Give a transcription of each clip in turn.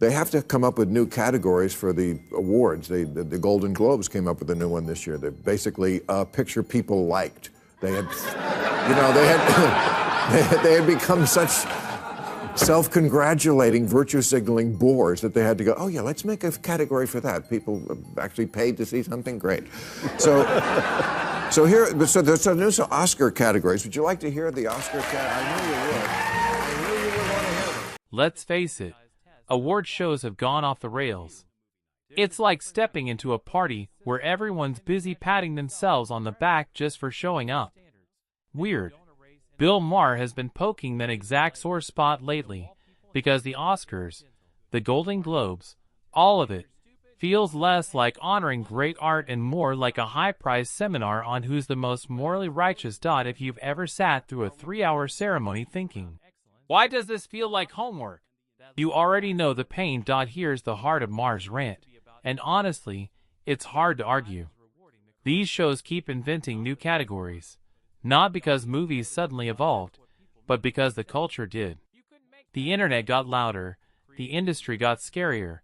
They have to come up with new categories for the awards. The Golden Globes came up with a new one this year. They're basically a picture people liked. They had, they had become such self-congratulating, virtue-signaling bores that they had to go, oh yeah, let's make a category for that. People actually paid to see something great. So there's new Oscar categories. Would you like to hear the Oscar category? I knew you would. I knew you would want to hear them. Let's face it, award shows have gone off the rails. It's like stepping into a party where everyone's busy patting themselves on the back just for showing up. Weird. Bill Maher has been poking that exact sore spot lately because the Oscars, the Golden Globes, all of it, feels less like honoring great art and more like a high-priced seminar on who's the most morally righteous. If you've ever sat through a 3-hour ceremony thinking, why does this feel like homework? You already know the pain. Here's the heart of Maher's rant, and honestly, it's hard to argue. These shows keep inventing new categories, not because movies suddenly evolved, but because the culture did. The internet got louder, the industry got scarier,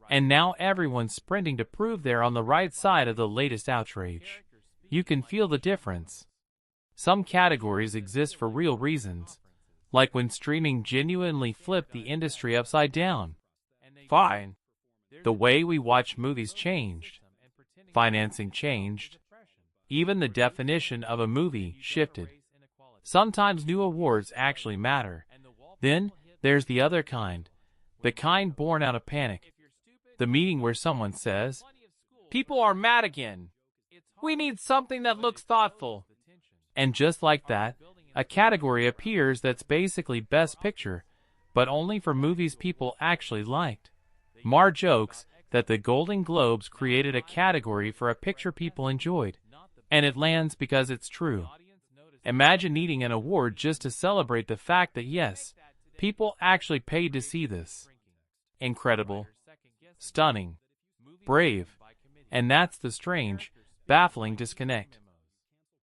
and now everyone's sprinting to prove they're on the right side of the latest outrage. You can feel the difference. Some categories exist for real reasons, like when streaming genuinely flipped the industry upside down. Fine. The way we watch movies changed. Financing changed. Even the definition of a movie shifted. Sometimes new awards actually matter. Then, there's the other kind. The kind born out of panic. The meeting where someone says, "People are mad again. We need something that looks thoughtful." And just like that, a category appears that's basically Best Picture, but only for movies people actually liked. Maher jokes that the Golden Globes created a category for a picture people enjoyed, and it lands because it's true. Imagine needing an award just to celebrate the fact that yes, people actually paid to see this. Incredible. Stunning. Brave. And that's the strange, baffling disconnect.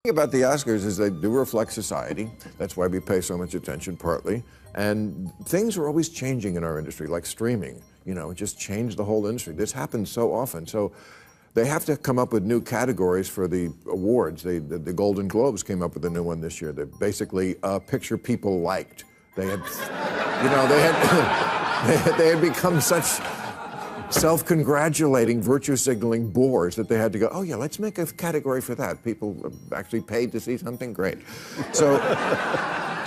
The thing about the Oscars is they do reflect society. That's why we pay so much attention, partly. And things are always changing in our industry, like streaming. It just changed the whole industry. This happens so often. So they have to come up with new categories for the awards. The Golden Globes came up with a new one this year. They're basically a picture people liked. They had, they had become such self-congratulating, virtue-signaling bores that they had to go, oh yeah, let's make a category for that. People actually paid to see something great. So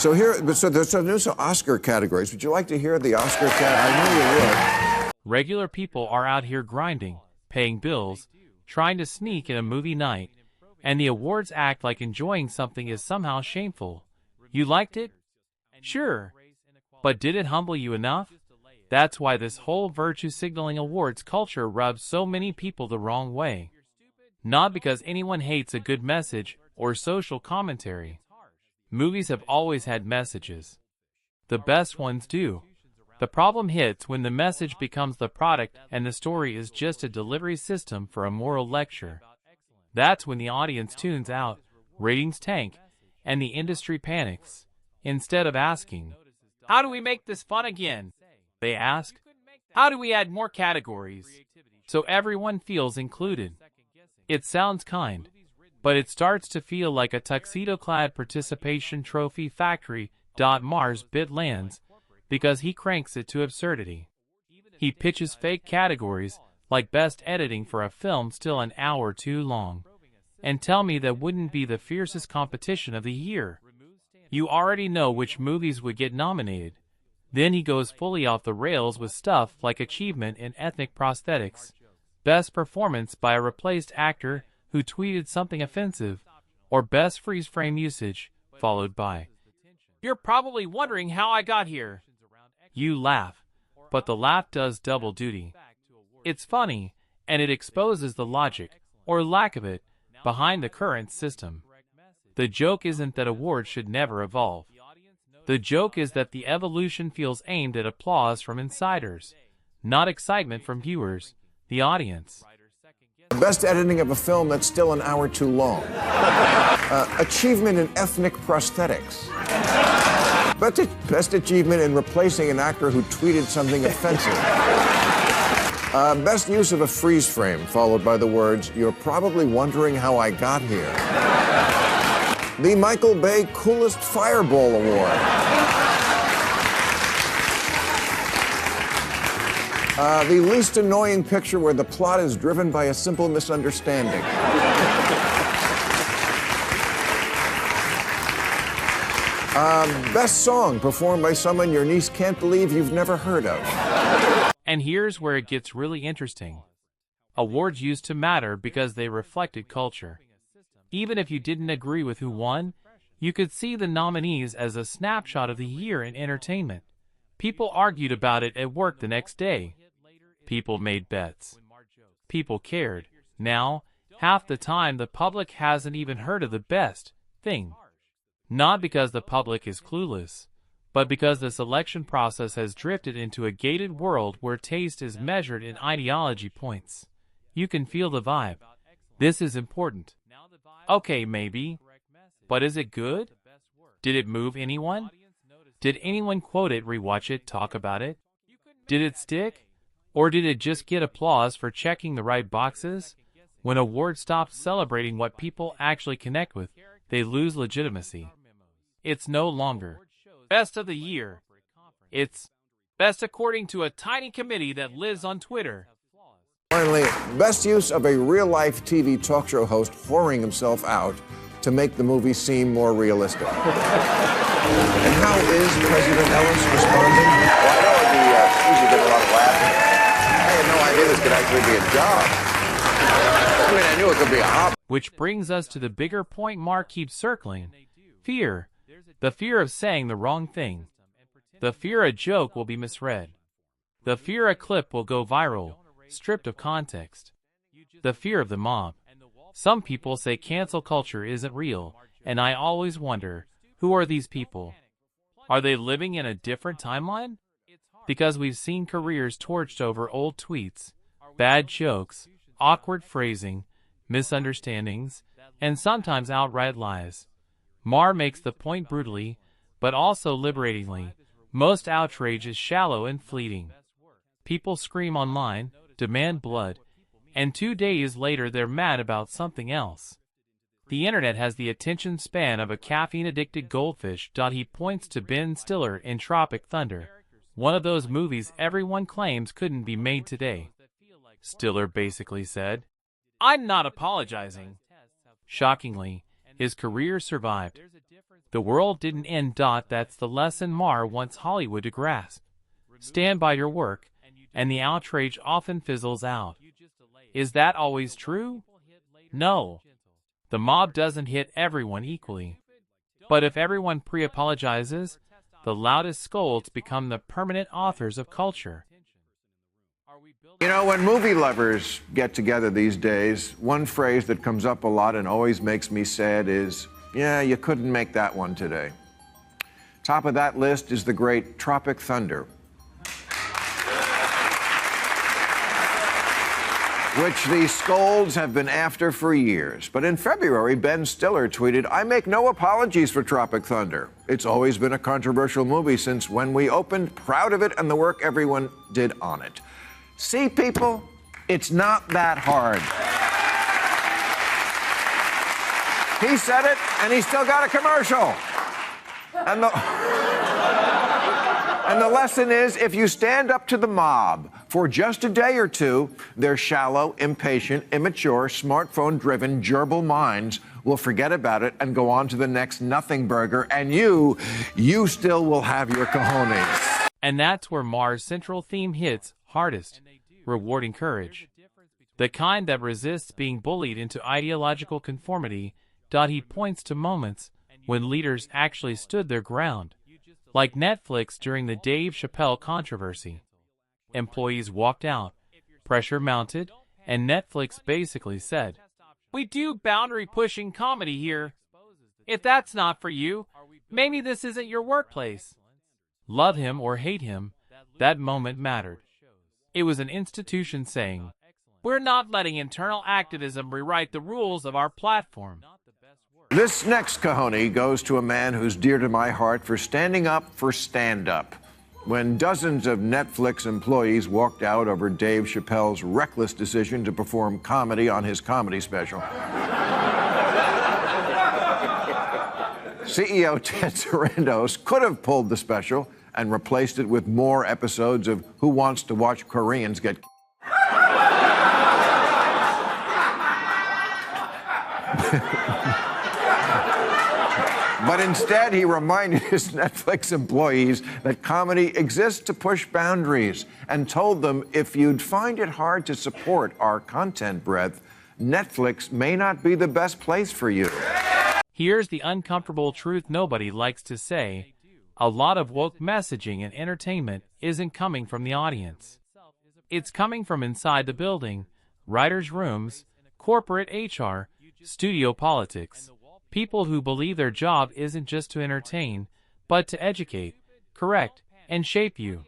there's some new Oscar categories. Would you like to hear the Oscar category? I knew you would. Regular people are out here grinding, paying bills, trying to sneak in a movie night, and the awards act like enjoying something is somehow shameful. You liked it? Sure. But did it humble you enough? That's why this whole virtue-signaling awards culture rubs so many people the wrong way. Not because anyone hates a good message or social commentary. Movies have always had messages. The best ones do. The problem hits when the message becomes the product and the story is just a delivery system for a moral lecture. That's when the audience tunes out, ratings tank, and the industry panics. Instead of asking, how do we make this fun again? They ask, how do we add more categories so everyone feels included? It sounds kind, but it starts to feel like a tuxedo-clad participation trophy factory. Maher's bit lands because he cranks it to absurdity. He pitches fake categories like best editing for a film still an hour too long. And tell me that wouldn't be the fiercest competition of the year. You already know which movies would get nominated. Then he goes fully off the rails with stuff like achievement in ethnic prosthetics, best performance by a replaced actor who tweeted something offensive, or best freeze frame usage, followed by, "You're probably wondering how I got here." You laugh, but the laugh does double duty. It's funny, and it exposes the logic, or lack of it, behind the current system. The joke isn't that awards should never evolve. The joke is that the evolution feels aimed at applause from insiders, not excitement from viewers, the audience. Best editing of a film that's still an hour too long. Achievement in ethnic prosthetics. Best achievement in replacing an actor who tweeted something offensive. Best use of a freeze frame, followed by the words, "You're probably wondering how I got here." The Michael Bay Coolest Fireball Award. The least annoying picture where the plot is driven by a simple misunderstanding. Best song performed by someone your niece can't believe you've never heard of. And here's where it gets really interesting. Awards used to matter because they reflected culture. Even if you didn't agree with who won, you could see the nominees as a snapshot of the year in entertainment. People argued about it at work the next day. People made bets. People cared. Now, half the time the public hasn't even heard of the best thing. Not because the public is clueless, but because the selection process has drifted into a gated world where taste is measured in ideology points. You can feel the vibe. This is important. Okay, maybe. But is it good? Did it move anyone? Did anyone quote it, rewatch it, talk about it? Did it stick? Or did it just get applause for checking the right boxes? When awards stop celebrating what people actually connect with, they lose legitimacy. It's no longer best of the year. It's best according to a tiny committee that lives on Twitter. Finally, best use of a real-life TV talk show host whoring himself out to make the movie seem more realistic. And how is President Ellis responding? Well, I know the usually get a lot of laughs. I had no idea this could actually be a job. I mean, I knew it could be a hobby. Which brings us to the bigger point Mark keeps circling. Fear. The fear of saying the wrong thing. The fear a joke will be misread. The fear a clip will go viral, stripped of context. The fear of the mob. Some people say cancel culture isn't real, and I always wonder, who are these people? Are they living in a different timeline? Because we've seen careers torched over old tweets, bad jokes, awkward phrasing, misunderstandings, and sometimes outright lies. Maher makes the point brutally, but also liberatingly. Most outrage is shallow and fleeting. People scream online, demand blood, and 2 days later they're mad about something else. The internet has the attention span of a caffeine-addicted goldfish. He points to Ben Stiller in Tropic Thunder, one of those movies everyone claims couldn't be made today. Stiller basically said, "I'm not apologizing." Shockingly, his career survived. The world didn't end. That's the lesson Maher wants Hollywood to grasp. Stand by your work, and the outrage often fizzles out. Is that always true? No. The mob doesn't hit everyone equally. But if everyone pre-apologizes, the loudest scolds become the permanent authors of culture. You know, when movie lovers get together these days, one phrase that comes up a lot and always makes me sad is, "Yeah, you couldn't make that one today." Top of that list is the great Tropic Thunder, which the scolds have been after for years. But in February, Ben Stiller tweeted, "I make no apologies for Tropic Thunder. It's always been a controversial movie since when we opened, proud of it and the work everyone did on it." See, people, it's not that hard. He said it, and he still got a commercial. And the lesson is, if you stand up to the mob for just a day or two, their shallow, impatient, immature, smartphone-driven, gerbil minds will forget about it and go on to the next nothing burger, and you still will have your cojones. And that's where Maher's central theme hits hardest, rewarding courage. The kind that resists being bullied into ideological conformity. He points to moments when leaders actually stood their ground, like Netflix during the Dave Chappelle controversy. Employees walked out, pressure mounted, and Netflix basically said, "We do boundary-pushing comedy here. If that's not for you, maybe this isn't your workplace." Love him or hate him, that moment mattered. It was an institution saying, "We're not letting internal activism rewrite the rules of our platform." This next cojones goes to a man who's dear to my heart for standing up for stand-up. when dozens of Netflix employees walked out over Dave Chappelle's reckless decision to perform comedy on his comedy special. CEO Ted Sarandos could have pulled the special and replaced it with more episodes of Who Wants to Watch Koreans Get But instead, he reminded his Netflix employees that comedy exists to push boundaries and told them if you'd find it hard to support our content breadth, Netflix may not be the best place for you. Here's the uncomfortable truth nobody likes to say. A lot of woke messaging and entertainment isn't coming from the audience. It's coming from inside the building, writers' rooms, corporate HR, studio politics. People who believe their job isn't just to entertain, but to educate, correct, and shape you.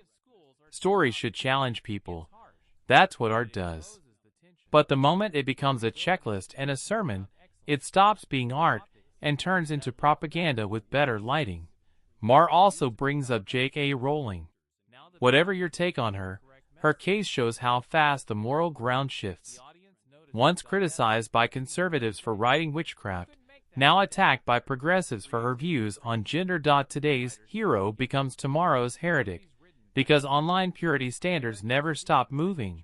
Stories should challenge people. That's what art does. But the moment it becomes a checklist and a sermon, it stops being art and turns into propaganda with better lighting. Maher also brings up J.K. Rowling. Whatever your take on her, her case shows how fast the moral ground shifts. Once criticized by conservatives for writing witchcraft, now attacked by progressives for her views on gender. Today's hero becomes tomorrow's heretic, because online purity standards never stop moving.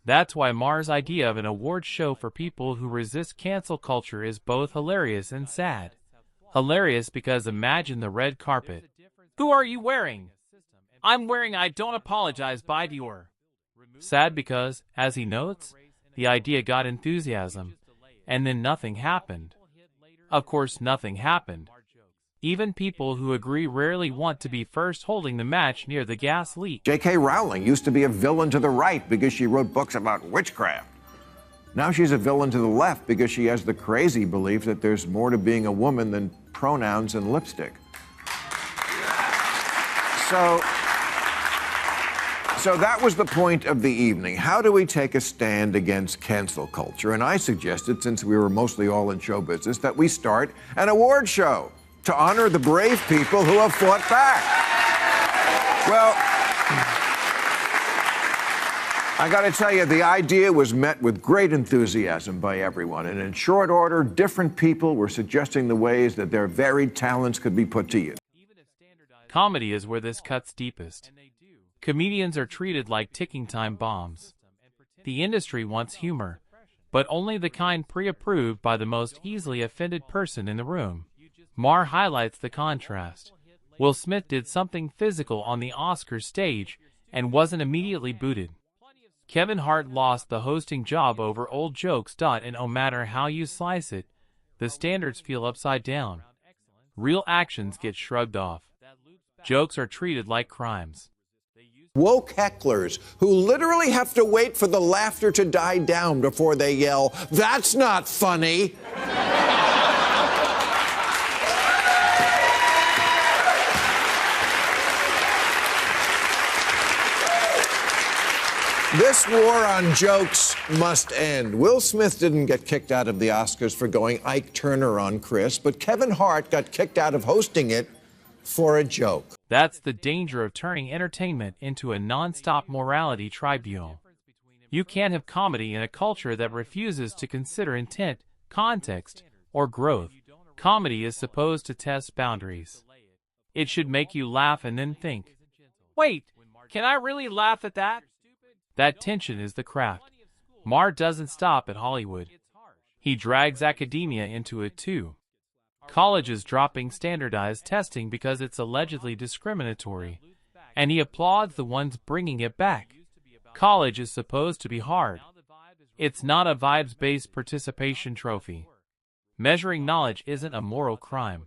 That's why Maher's idea of an award show for people who resist cancel culture is both hilarious and sad. Hilarious because imagine the red carpet. Who are you wearing? I'm wearing I Don't Apologize by Dior. Sad because, as he notes, the idea got enthusiasm, and then nothing happened. Of course, nothing happened. Even people who agree rarely want to be first holding the match near the gas leak. J.K. Rowling used to be a villain to the right because she wrote books about witchcraft. Now she's a villain to the left because she has the crazy belief that there's more to being a woman than pronouns and lipstick. So that was the point of the evening. How do we take a stand against cancel culture? And I suggested, since we were mostly all in show business, that we start an award show to honor the brave people who have fought back. Well, I got to tell you, the idea was met with great enthusiasm by everyone. And in short order, different people were suggesting the ways that their varied talents could be put to use. Comedy is where this cuts deepest. Comedians are treated like ticking time bombs. The industry wants humor, but only the kind pre-approved by the most easily offended person in the room. Maher highlights the contrast. Will Smith did something physical on the Oscars stage and wasn't immediately booted. Kevin Hart lost the hosting job over old jokes. And no matter how you slice it, the standards feel upside down. Real actions get shrugged off. Jokes are treated like crimes. Woke hecklers who literally have to wait for the laughter to die down before they yell, "That's not funny." This war on jokes must end. Will Smith didn't get kicked out of the Oscars for going Ike Turner on Chris, but Kevin Hart got kicked out of hosting it for a joke. That's the danger of turning entertainment into a non-stop morality tribunal. You can't have comedy in a culture that refuses to consider intent, context, or growth. Comedy is supposed to test boundaries. It should make you laugh and then think, wait, can I really laugh at that? That tension is the craft. Maher doesn't stop at Hollywood. He drags academia into it too. Colleges dropping standardized testing because it's allegedly discriminatory, and he applauds the ones bringing it back. College is supposed to be hard. It's not a vibes-based participation trophy. Measuring knowledge isn't a moral crime.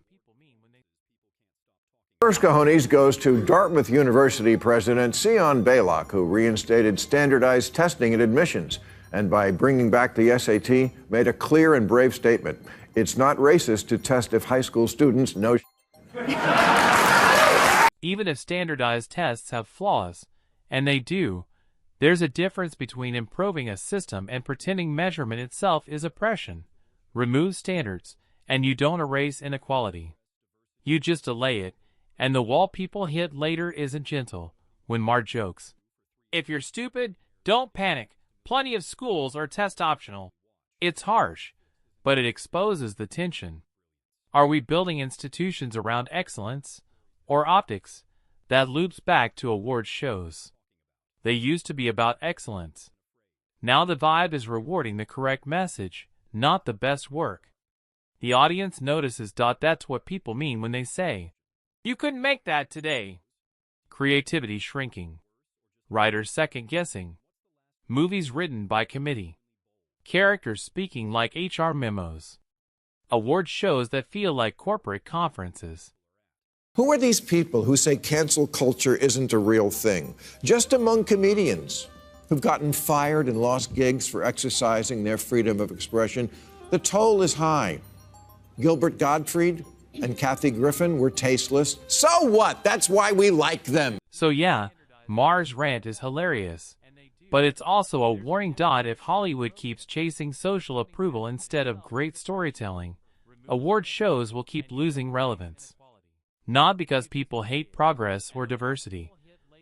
First cojones goes to Dartmouth University President Sion Baylock, who reinstated standardized testing at admissions, and by bringing back the SAT, made a clear and brave statement. It's not racist to test if high school students know. Even if standardized tests have flaws, and they do, there's a difference between improving a system and pretending measurement itself is oppression. Remove standards, and you don't erase inequality. You just delay it, And the wall people hit later isn't gentle when Maher jokes, "If you're stupid, don't panic. Plenty of schools are test optional." It's harsh, but it exposes the tension. Are we building institutions around excellence or optics? That loops back to awards shows. They used to be about excellence. Now the vibe is rewarding the correct message, not the best work. The audience notices. That's what people mean when they say, "You couldn't make that today." Creativity shrinking. Writers second-guessing. Movies written by committee. Characters speaking like HR memos. Award shows that feel like corporate conferences. Who are these people who say cancel culture isn't a real thing? Just among comedians who've gotten fired and lost gigs for exercising their freedom of expression, the toll is high. Gilbert Gottfried and Kathy Griffin were tasteless. So what? That's why we like them. So yeah, Maher's rant is hilarious. But it's also a warning. If Hollywood keeps chasing social approval instead of great storytelling, award shows will keep losing relevance. Not because people hate progress or diversity,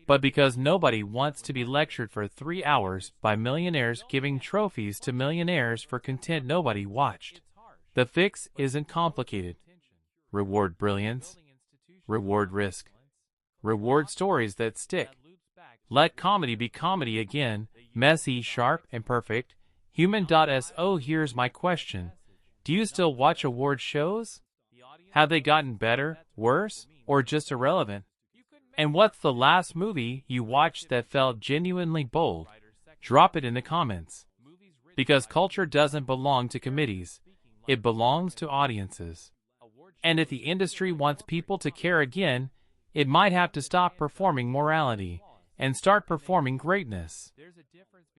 but because nobody wants to be lectured for 3 hours by millionaires giving trophies to millionaires for content nobody watched. The fix isn't complicated. Reward brilliance. Reward risk. Reward stories that stick. Let comedy be comedy again, messy, sharp, and perfect. Human.so. Here's my question. Do you still watch award shows? Have they gotten better, worse, or just irrelevant? And what's the last movie you watched that felt genuinely bold? Drop it in the comments. Because culture doesn't belong to committees. It belongs to audiences. And if the industry wants people to care again, it might have to stop performing morality and start performing greatness.